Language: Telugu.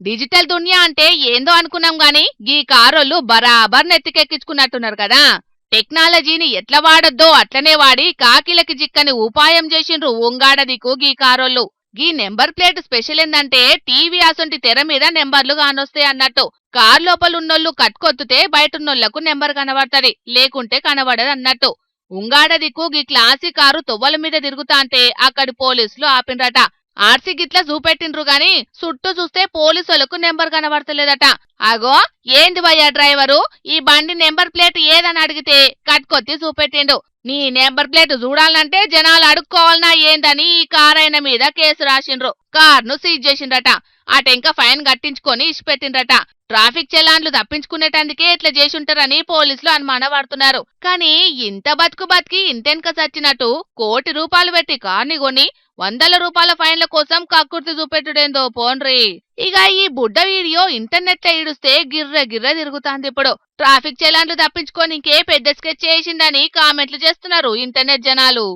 డిజిటల్ దునియా అంటే ఏందో అనుకున్నాం గాని గీ కారోళ్ళు బరాబర్ నెత్తికెక్కించుకున్నట్టున్నారు కదా. టెక్నాలజీని ఎట్లా వాడొద్దో అట్లనే వాడి కాకిలకి జిక్కని ఉపాయం చేసిండ్రు ఉంగాడదికు గీ కారోళ్ళు. గీ నెంబర్ ప్లేట్ స్పెషల్ ఏందంటే టీవీ అసొంటి తెర మీద నెంబర్లు కానొస్తాయి అన్నట్టు. కార్ లోపలున్నోళ్ళు కట్కొత్తుతే బయటున్నోళ్లకు నెంబర్ కనబడతది, లేకుంటే కనబడదు అన్నట్టు. ఉంగాడదికు గీ క్లాసిక్ కారు తొవ్వల మీద తిరుగుతాంటే అక్కడి పోలీసులు ఆపిండ్రట. ఆర్సీ గిట్లా చూపెట్టిండ్రు గాని చుట్టూ చూస్తే పోలీసులకు నెంబర్ కనబడతలేదట. అగో ఏంది భయ్యా డ్రైవరు, ఈ బండి నెంబర్ ప్లేట్ ఏదని అడిగితే కట్కొత్తి చూపెట్టిండు. నీ నెంబర్ ప్లేట్ చూడాలంటే జనాలు అడుక్కోవాలనా ఏందని ఈ కారైన మీద కేసు రాసిండ్రు. కార్ను సీజ్ చేసిండ్రట. అటెంక ఫైన్ కట్టించుకొని ఇచ్చిపెట్టిండ్రట. ట్రాఫిక్ చలాన్లు తప్పించుకునేటందుకే ఇట్లా చేసుంటారని పోలీసులు అనుమానపడుతున్నారు. కానీ ఇంత బతుకు బతికి ఇంటెనక చచ్చినట్టు ₹1,00,00,000 పెట్టి కార్ని కొని ₹100 ఫైన్ల కోసం కక్కుర్తి చూపెట్టుడేందో పోన్రి. ఇక ఈ బుడ్డ వీడియో ఇంటర్నెట్ లో ఈడుస్తే గిర్ర గిర్ర తిరుగుతాంది ఇప్పుడు. ట్రాఫిక్ చలాన్లు తప్పించుకొని ఇంకే పెద్ద స్కెచ్ చేసిందని కామెంట్లు చేస్తున్నారు ఇంటర్నెట్ జనాలు.